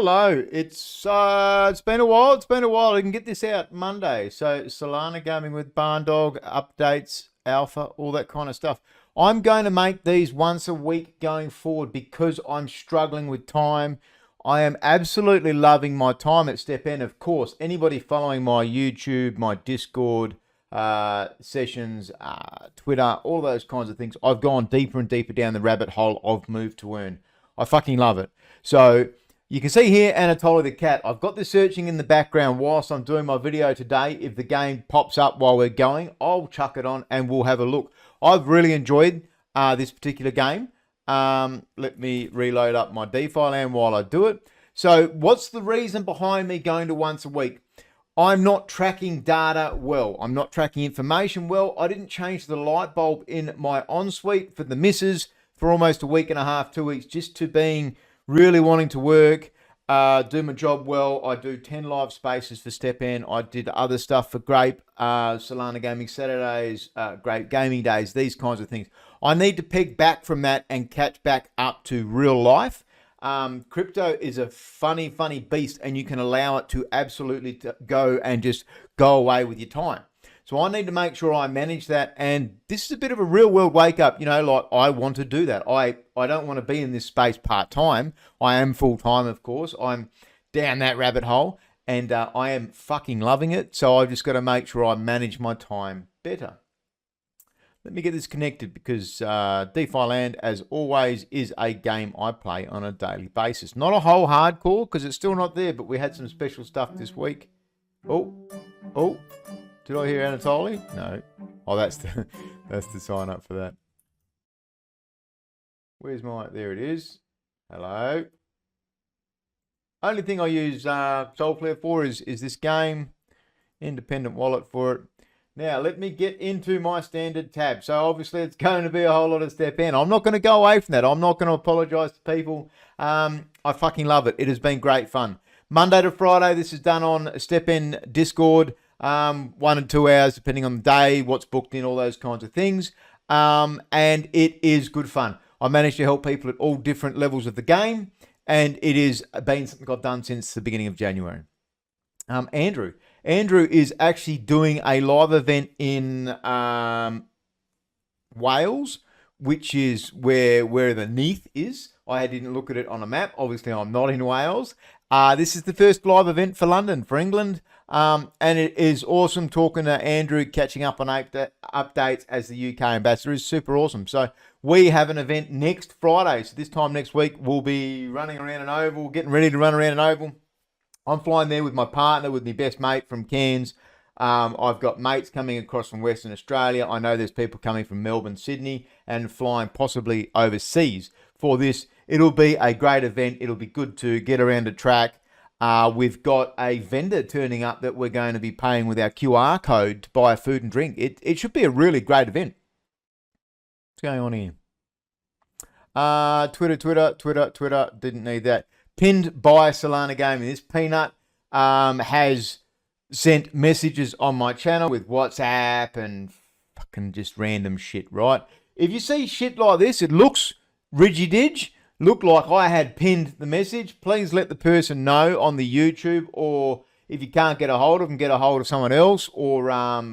Hello. It's been a while. I can get this out Monday. So Solana gaming with Barn Dog, updates, alpha, all that kind of stuff. I'm going to make these once a week going forward because I'm struggling with time. I am absolutely loving my time at STEPN. Of course, anybody following my YouTube, my Discord sessions, Twitter, all those kinds of things, I've gone deeper and deeper down the rabbit hole of Move to Earn. I fucking love it. So you can see here Anatoly the cat. I've got the searching in the background whilst I'm doing my video today. If the game pops up while we're going, I'll chuck it on and we'll have a look. I've really enjoyed this particular game. Let me reload up my DeFi land while I do it. So what's the reason behind me going to once a week? I'm not tracking data well. I'm not tracking information well. I didn't change the light bulb in my ensuite for the missus for almost a week and a half, 2 weeks, just to being really wanting to work, do my job well. I do 10 live spaces for STEPN. I did other stuff for Grape, Solana Gaming Saturdays, Grape Gaming Days, these kinds of things. I need to peg back from that and catch back up to real life. Crypto is a funny beast, and you can allow it to absolutely go and just go away with your time. So I need to make sure I manage that, and this is a bit of a real world wake up, you know, like I want to do that. I don't want to be in this space part-time. I am full-time, of course. I'm down that rabbit hole, and I am fucking loving it. So I've just got to make sure I manage my time better. Let me get this connected because DeFi Land, as always, is a game I play on a daily basis. Not a whole hardcore because it's still not there, but we had some special stuff this week. Oh. Did I hear Anatoly? No. Oh, that's the sign up for that. Where's my... There it is. Hello. Only thing I use Soulflare for is this game. Independent wallet for it. Now, let me get into my standard tab. So, obviously, it's going to be a whole lot of STEPN. I'm not going to go away from that. I'm not going to apologise to people. I fucking love it. It has been great fun. Monday to Friday, this is done on STEPN Discord. 1 and 2 hours, depending on the day, what's booked in, all those kinds of things. And it is good fun. I managed to help people at all different levels of the game, and it has been something I've done since the beginning of January. Andrew is actually doing a live event in Wales, which is where the Neath is. I didn't look at it on a map. Obviously, I'm not in Wales. This is the first live event for London, for England. And it is awesome talking to Andrew, catching up on updates as the UK ambassador. Is super awesome. So we have an event next Friday. So this time next week, we'll be running around an oval, getting ready to run around an oval. I'm flying there with my partner, with my best mate from Cairns. I've got mates coming across from Western Australia. I know there's people coming from Melbourne, Sydney, and flying possibly overseas for this. It'll be a great event. It'll be good to get around the track. We've got a vendor turning up that we're going to be paying with our QR code to buy food and drink. It should be a really great event. What's going on here? Twitter. Didn't need that. Pinned by Solana Gaming. This peanut has sent messages on my channel with WhatsApp and fucking just random shit, right? If you see shit like this, it looks ridgy-dig. Looked like I had pinned the message. Please let the person know on the YouTube, or if you can't get a hold of them, get a hold of someone else, or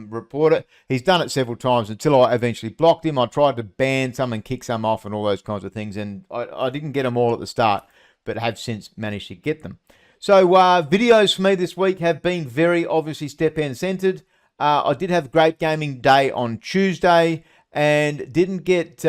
report it. He's done it several times until I eventually blocked him. I tried to ban some and kick some off and all those kinds of things, and I didn't get them all at the start, but have since managed to get them. So videos for me this week have been very obviously STEPN centered. I did have Great Gaming Day on Tuesday and didn't get...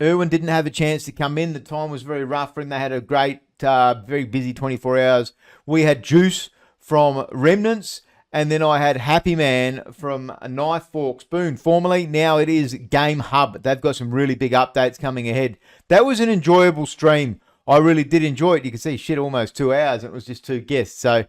Erwin didn't have a chance to come in. The time was very rough for him. They had a great, very busy 24 hours. We had Juice from Remnants, And then I had Happy Man from a Knife Fork Spoon. Formerly, now it is Game Hub. They've got some really big updates coming ahead. That was an enjoyable stream. I really did enjoy it. You can see shit almost 2 hours. It was just 2 guests. So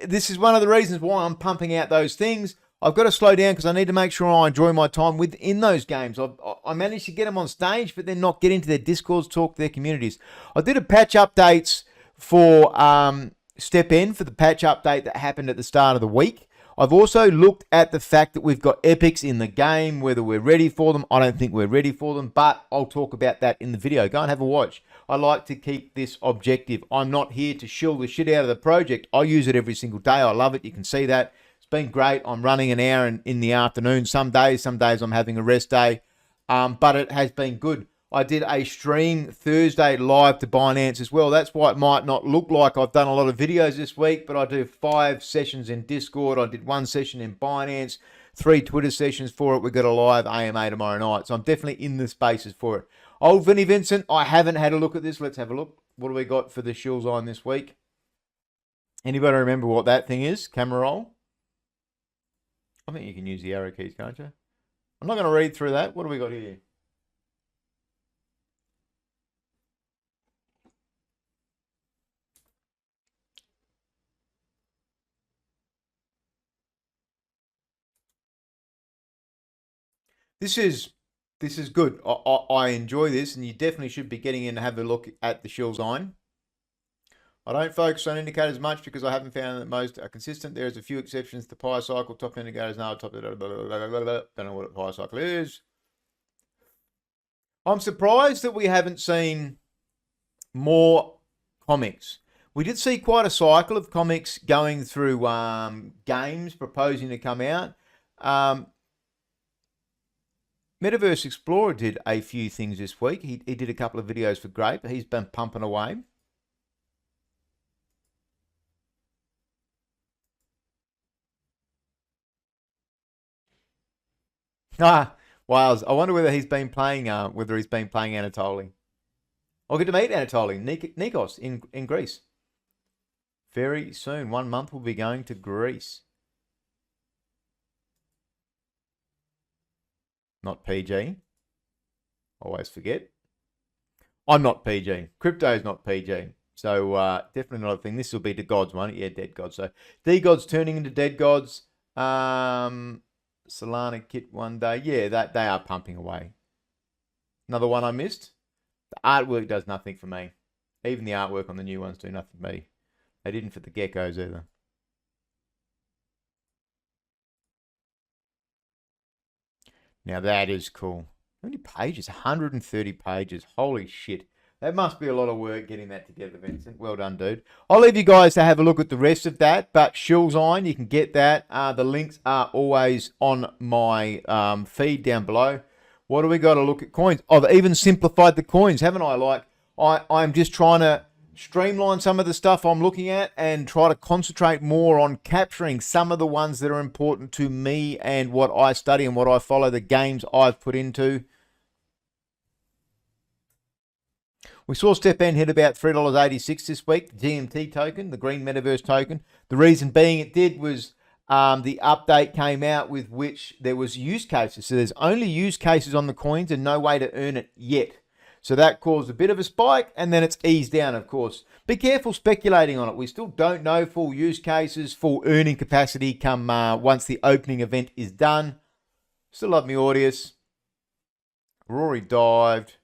this is one of the reasons why I'm pumping out those things. I've got to slow down because I need to make sure I enjoy my time within those games. I managed to get them on stage, but then not get into their Discords, talk to their communities. I did a patch updates for STEPN for the patch update that happened at the start of the week. I've also looked at the fact that we've got epics in the game, whether we're ready for them. I don't think we're ready for them, but I'll talk about that in the video. Go and have a watch. I like to keep this objective. I'm not here to shill the shit out of the project. I use it every single day. I love it. You can see that. It's been great. I'm running an hour in the afternoon. Some days I'm having a rest day, but it has been good. I did a stream Thursday live to Binance as well. That's why it might not look like I've done a lot of videos this week, but I do 5 sessions in Discord. I did 1 session in Binance, 3 Twitter sessions for it. We've got a live AMA tomorrow night. So I'm definitely in the spaces for it. Old Vinnie Vincent, I haven't had a look at this. Let's have a look. What do we got for the Shills on this week? Anybody remember what that thing is? Camera roll? I think you can use the arrow keys, can't you? I'm not going to read through that. What do we got here? This is good. I enjoy this, and you definitely should be getting in to have a look at the Shill Zine. I don't focus on indicators much because I haven't found that most are consistent. There's a few exceptions. The Pi cycle, top indicators now, top. Don't know what a Pi cycle is. I'm surprised that we haven't seen more comics. We did see quite a cycle of comics going through games proposing to come out. Metaverse Explorer did a few things this week. He did a couple of videos for Grape. He's been pumping away. Wales. I wonder whether he's been playing Anatoly. I'll get to meet Anatoly, Nikos in Greece. Very soon. 1 month we'll be going to Greece. Not PG. Always forget. I'm not PG. Crypto is not PG. So definitely not a thing. This will be the gods one. Yeah, dead gods. So D-gods turning into dead gods. Solana kit one day. Yeah, they are pumping away. Another one I missed. The artwork does nothing for me. Even the artwork on the new ones do nothing for me. They didn't for the geckos either. Now that is cool. How many pages? 130 pages. Holy shit. That must be a lot of work getting that together, Vincent. Well done, dude. I'll leave you guys to have a look at the rest of that. But Shill's on, you can get that. The links are always on my feed down below. What do we got to look at coins? I've even simplified the coins, haven't I? Like, I'm just trying to streamline some of the stuff I'm looking at and try to concentrate more on capturing some of the ones that are important to me and what I study and what I follow, the games I've put into. We saw STEPN hit about $3.86 this week, the GMT token, the green metaverse token. The reason being it did was the update came out with which there was use cases. So there's only use cases on the coins and no way to earn it yet. So that caused a bit of a spike, and then it's eased down, of course. Be careful speculating on it. We still don't know full use cases, full earning capacity come once the opening event is done. Still love me Audius. Rory dived.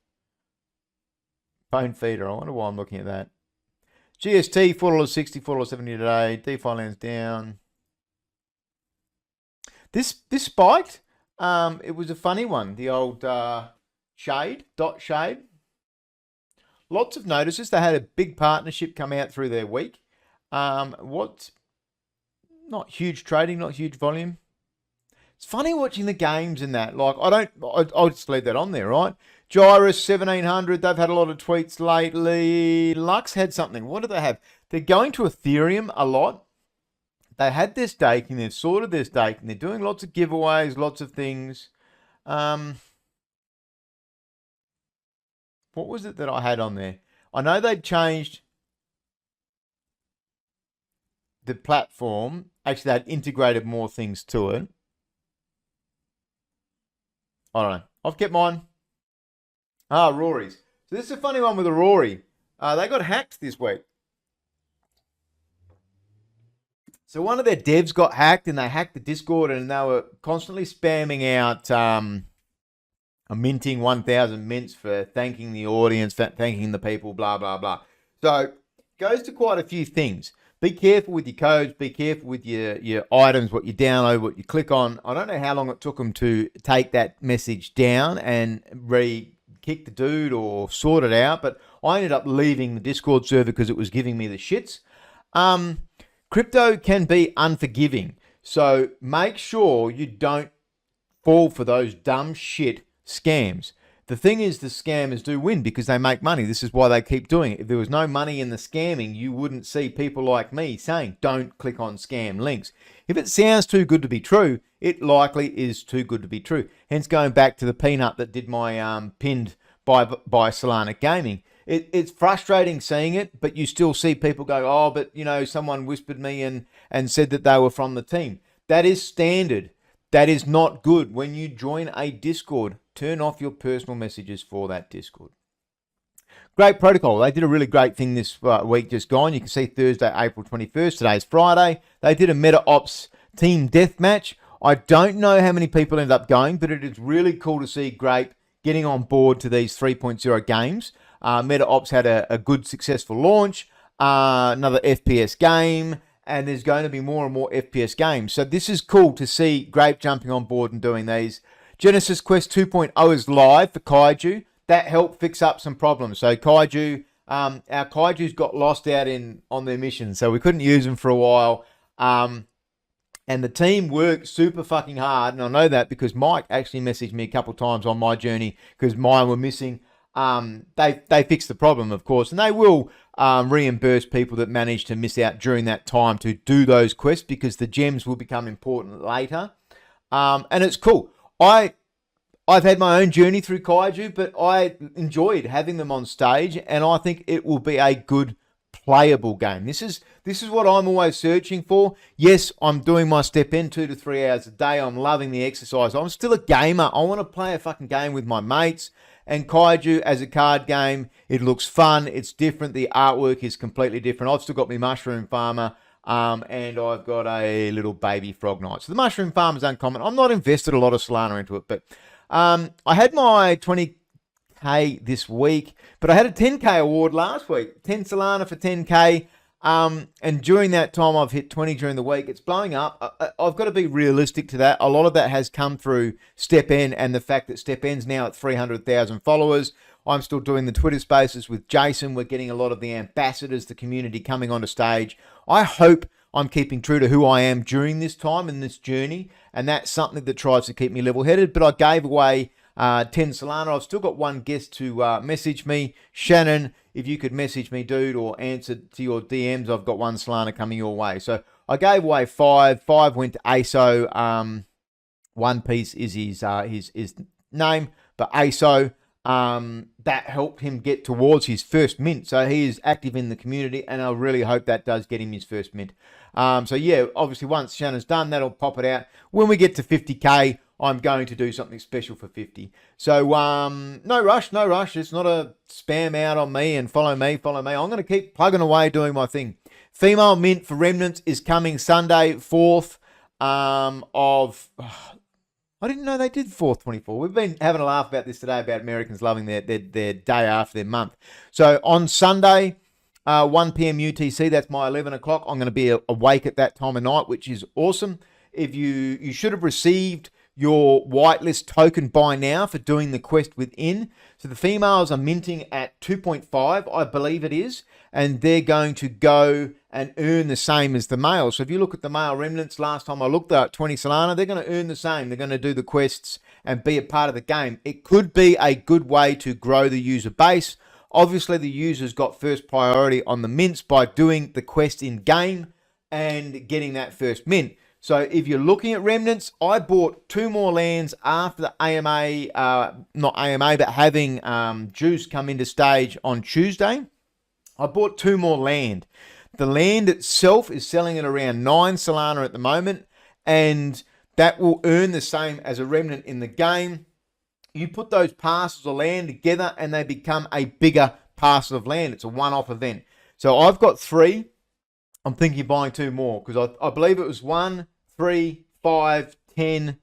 Phone feeder. I wonder why I'm looking at that. GST, $4.60, $4.70 today. DeFi lands down. This spiked. It was a funny one. The old... Shade. Lots of notices. They had a big partnership come out through their week. Not huge trading, not huge volume. It's funny watching the games and that. Like, I'll just leave that on there, right? Gyrus 1700. They've had a lot of tweets lately. Lux had something. What do they have? They're going to Ethereum a lot. They had their staking. They've sorted their staking. They're doing lots of giveaways, lots of things. What was it that I had on there? I know they'd changed the platform Actually, they'd integrated more things to it. I don't know. I've kept mine. Rory's. So this is a funny one with a Rory. They got hacked this week. So one of their devs got hacked, and they hacked the Discord, and they were constantly spamming out a minting 1,000 mints for thanking the audience, thanking the people, blah, blah, blah. So it goes to quite a few things. Be careful with your codes. Be careful with your items, what you download, what you click on. I don't know how long it took them to take that message down and kick the dude or sort it out, but I ended up leaving the Discord server because it was giving me the shits. Crypto can be unforgiving, so make sure you don't fall for those dumb shit scams. The thing is, the scammers do win because they make money. This is why they keep doing it. If there was no money in the scamming, you wouldn't see people like me saying, don't click on scam links. If it sounds too good to be true, it likely is too good to be true. Hence, going back to the peanut that did my pinned by Solana Gaming. It's frustrating seeing it, but you still see people go, oh, but, you know, someone whispered me and said that they were from the team. That is standard. That is not good. When you join a Discord, turn off your personal messages for that Discord. Great protocol. They did a really great thing this week just gone. You can see Thursday, April 21st. Today's Friday. They did a Meta Ops team deathmatch. I don't know how many people ended up going, but it is really cool to see Grape getting on board to these 3.0 games. Meta Ops had a good, successful launch, another FPS game, and there's going to be more and more FPS games. So this is cool to see Grape jumping on board and doing these. Genesis Quest 2.0 is live for Kaiju. That helped fix up some problems. So Kaiju, our Kaiju's got lost out on their mission, so we couldn't use them for a while. And the team worked super fucking hard, and I know that because Mike actually messaged me a couple of times on my journey because mine were missing. They fixed the problem, of course, and they will reimburse people that manage to miss out during that time to do those quests because the gems will become important later. And it's cool. I've had my own journey through Kaiju, but I enjoyed having them on stage, and I think it will be a good playable game. This is what I'm always searching for. Yes, I'm doing my STEPN 2 to 3 hours a day. I'm loving the exercise. I'm still a gamer. I want to play a fucking game with my mates. And Kaiju as a card game, it looks fun. It's different. The artwork is completely different. I've still got my Mushroom Farmer, and I've got a little baby Frog Knight. So the Mushroom Farmer's uncommon. I'm not invested a lot of Solana into it, but I had my 20k this week, but I had a 10k award last week. 10 Solana for 10k. And during that time, I've hit 20 during the week. It's blowing up. I've got to be realistic to that. A lot of that has come through STEPN and the fact that STEPN's now at 300,000 followers. I'm still doing the Twitter spaces with Jason. We're getting a lot of the ambassadors, the community coming onto stage. I hope I'm keeping true to who I am during this time and this journey. And that's something that tries to keep me level-headed. But I gave away 10 Solana. I've still got one guest to message me. Shannon, if you could message me, dude, or answer to your DMs, I've got one Solana coming your way. So I gave away 5. 5 went to ASO. One Piece is his name, but ASO, that helped him get towards his first mint. So he is active in the community, and I really hope that does get him his first mint. So yeah, obviously once Shannon's done, that'll pop it out. When we get to 50k, I'm going to do something special for 50. So no rush. It's not a spam out on me and follow me. I'm going to keep plugging away doing my thing. Female mint for Remnants is coming Sunday, 4th of... I didn't know they did 4th 24. We've been having a laugh about this today about Americans loving their day after their month. So on Sunday, 1 p.m. UTC, that's my 11 o'clock. I'm going to be awake at that time of night, which is awesome. If you should have received your whitelist token by now for doing the quest within. So the females are minting at 2.5, I believe it is, and they're going to go and earn the same as the males. So if you look at the male remnants, last time I looked at 20 Solana, they're going to earn the same. They're going to do the quests and be a part of the game. It could be a good way to grow the user base. Obviously, the users got first priority on the mints by doing the quest in game and getting that first mint. So if you're looking at Remnants, I bought 2 more lands after the AMA, not AMA, but having Juice come into stage on Tuesday. I bought 2 more land. The land itself is selling at around 9 Solana at the moment, and that will earn the same as a remnant in the game. You put those parcels of land together and they become a bigger parcel of land. It's a one-off event. So I've got 3. I'm thinking of buying 2 more because I believe it was 1, 3, 5, 10,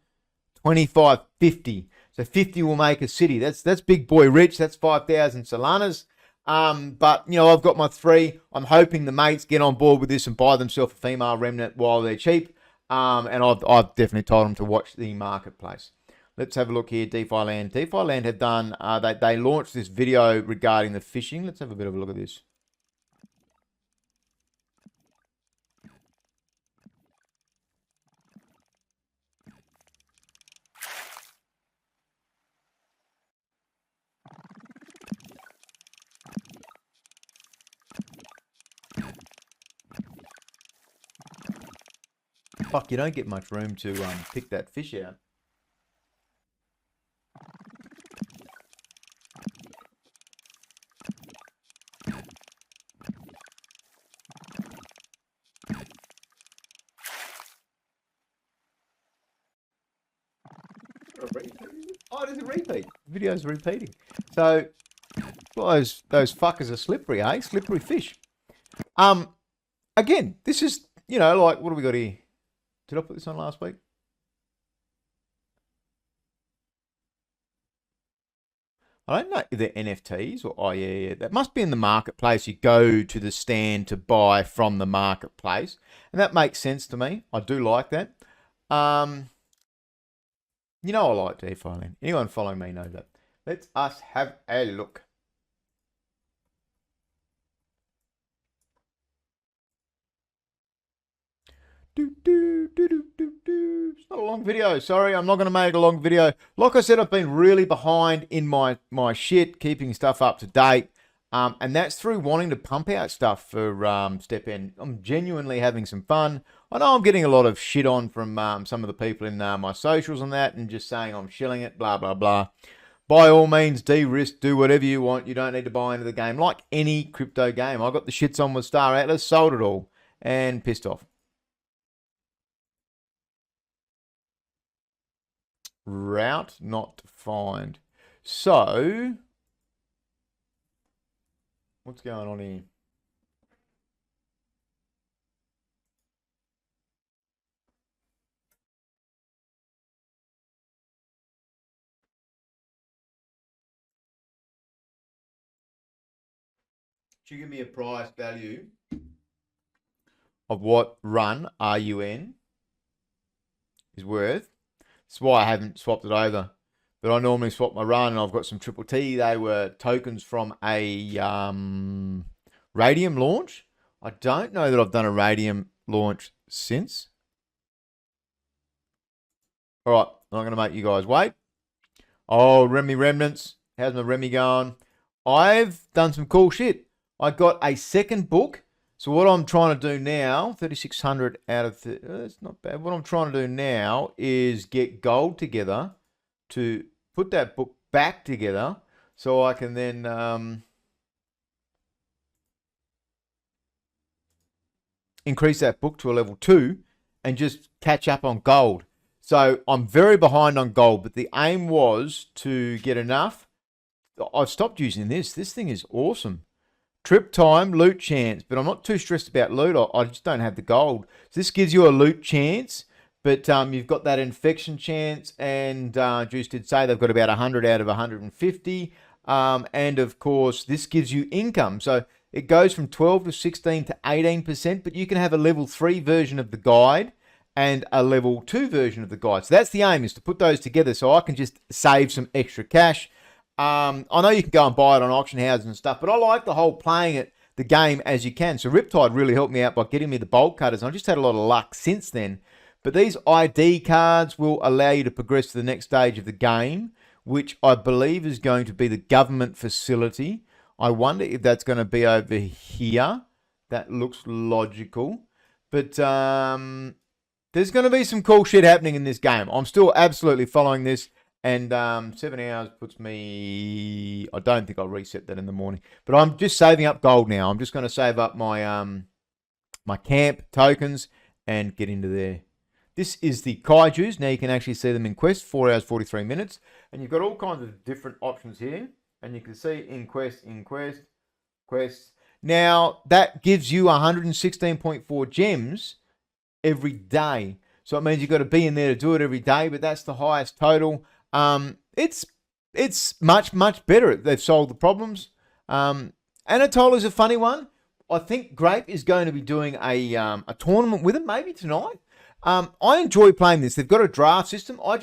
25, 50. So 50 will make a city. That's big boy rich. That's 5,000 Solanas. But, you know, I've got my 3. I'm hoping the mates get on board with this and buy themselves a female remnant while they're cheap. And I've definitely told them to watch the marketplace. Let's have a look here. DeFi Land. DeFi Land have done, they launched this video regarding the fishing. Let's have a bit of a look at this. Fuck, you don't get much room to pick that fish out. Oh, there's a repeat. The video's repeating. So, well, those fuckers are slippery, eh? Slippery fish. Again, this is, you know, like, what do we got here? Did I put this on last week? I don't know if they're NFTs or, oh, yeah, that must be in the marketplace. You go to the stand to buy from the marketplace. And that makes sense to me. I do like that. You know I like DeFi Land. Anyone following me knows that. Let's us have a look. It's not a long video. Sorry, I'm not going to make a long video. Like I said, I've been really behind in my shit, keeping stuff up to date. And that's through wanting to pump out stuff for STEPN. I'm genuinely having some fun. I know I'm getting a lot of shit on from some of the people in my socials and that, and just saying I'm shilling it, blah, blah, blah. By all means, de-risk, do whatever you want. You don't need to buy into the game. Like any crypto game. I got the shits on with Star Atlas, sold it all, and pissed off. Route not defined. So, what's going on here? Should you give me a price value of what run, RUN, is worth? That's why I haven't swapped it over. But I normally swap my run, and I've got some Triple T. They were tokens from a Radium launch. I don't know that I've done a Radium launch since. All right, I'm not going to make you guys wait. Oh, Remnants. How's my Remy going? I've done some cool shit. I got a second book. So what I'm trying to do now, 3,600 out of, that's not bad. What I'm trying to do now is get gold together to put that book back together so I can then increase that book to a level 2 and just catch up on gold. So I'm very behind on gold, but the aim was to get enough. I've stopped using this. This thing is awesome. Trip time, loot chance, but I'm not too stressed about loot. I just don't have the gold. So this gives you a loot chance, but you've got that infection chance, and Juice did say they've got about 100 out of 150. And of course, this gives you income. So it goes from 12 to 16 to 18%, but you can have a level 3 version of the guide and a level 2 version of the guide. So that's the aim, is to put those together so I can just save some extra cash. I know you can go and buy it on auction houses and stuff, but I like the whole playing it, the game as you can. So Riptide really helped me out by getting me the bolt cutters. And I've just had a lot of luck since then. But these ID cards will allow you to progress to the next stage of the game, which I believe is going to be the government facility. I wonder if that's going to be over here. That looks logical. But there's going to be some cool shit happening in this game. I'm still absolutely following this. And 7 hours puts me, I don't think I'll reset that in the morning. But I'm just saving up gold now. I'm just going to save up my my camp tokens and get into there. This is the kaijus. Now you can actually see them in quest, 4 hours, 43 minutes. And you've got all kinds of different options here. And you can see in quest, quests. Now that gives you 116.4 gems every day. So it means you've got to be in there to do it every day, but that's the highest total. It's much better. They've solved the problems. Antartica is a funny one. I think Grape is going to be doing a tournament with it, maybe tonight. I enjoy playing this. They've got a draft system. I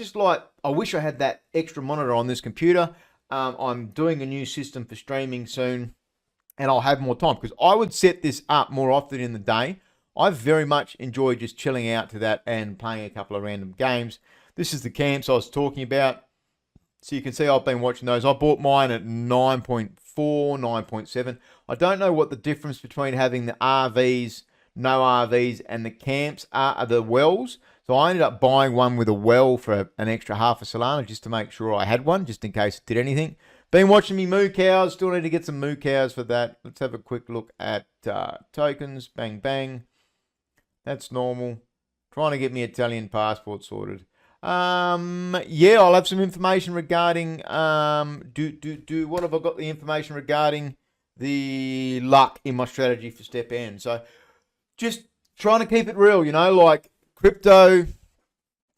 wish I had that extra monitor on this computer. I'm doing a new system for streaming soon, and I'll have more time because I would set this up more often in the day. I very much enjoy just chilling out to that and playing a couple of random games. This is the camps I was talking about. So you can see I've been watching those. I bought mine at 9.4, 9.7. I don't know what the difference between having the RVs, no RVs, and the camps are the wells. So I ended up buying one with a well for an extra half a Solana just to make sure I had one, just in case it did anything. Been watching me moo cows. Still need to get some moo cows for that. Let's have a quick look at tokens. Bang, bang. That's normal. Trying to get me Italian passport sorted. Yeah, I'll have some information regarding what have I got the information regarding the luck in my strategy for STEPN. So just trying to keep it real, like crypto.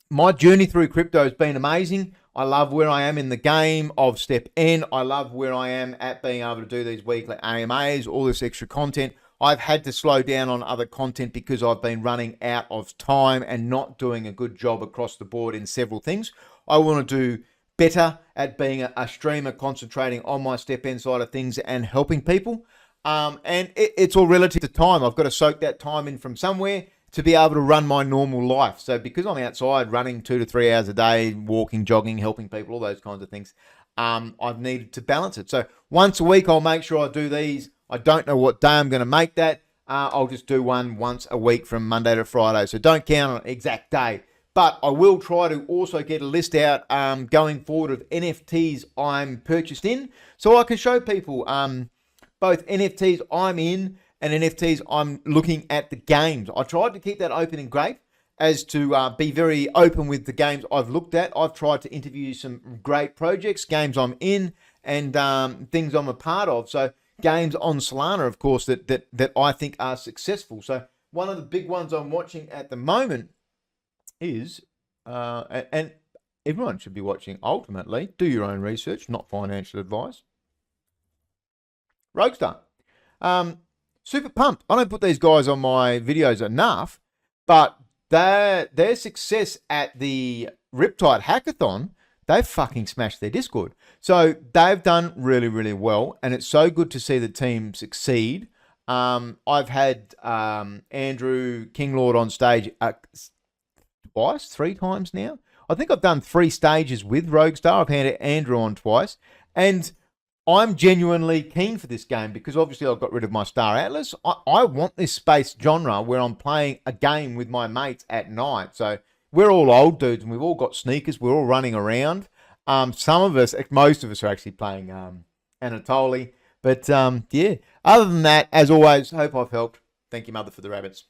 My journey through crypto has been amazing. I love where I am in the game of STEPN. I love where I am at being able to do these weekly AMAs, all this extra content. I've had to slow down on other content because I've been running out of time and not doing a good job across the board in several things. I want to do better at being a streamer, concentrating on my STEPN side of things and helping people. And it's all relative to time. I've got to soak that time in from somewhere to be able to run my normal life. So because I'm outside running 2 to 3 hours a day, walking, jogging, helping people, all those kinds of things, I've needed to balance it. So once a week, I'll make sure I do these. I don't know what day I'm going to make that. I'll just do one once a week from Monday to Friday. So don't count on an exact day. But I will try to also get a list out going forward of NFTs I'm purchased in. So I can show people both NFTs I'm in and NFTs I'm looking at the games. I tried to keep that open in Grape as to be very open with the games I've looked at. I've tried to interview some great projects, games I'm in, and things I'm a part of. So games on Solana, of course, that I think are successful. So one of the big ones I'm watching at the moment is, and everyone should be watching ultimately, do your own research, not financial advice, Roguestar. Super pumped. I don't put these guys on my videos enough, but their success at the Riptide Hackathon, they've fucking smashed their Discord. So they've done really, really well, and it's so good to see the team succeed. I've had Andrew Kinglord on stage twice, 3 times now. I think I've done 3 stages with Roguestar. I've had Andrew on twice, and I'm genuinely keen for this game because obviously I've got rid of my Star Atlas. I want this space genre where I'm playing a game with my mates at night. So we're all old dudes and we've all got sneakers. We're all running around. Some of us, most of us are actually playing Anatoly. But yeah, other than that, as always, hope I've helped. Thank you, Mother, for the rabbits.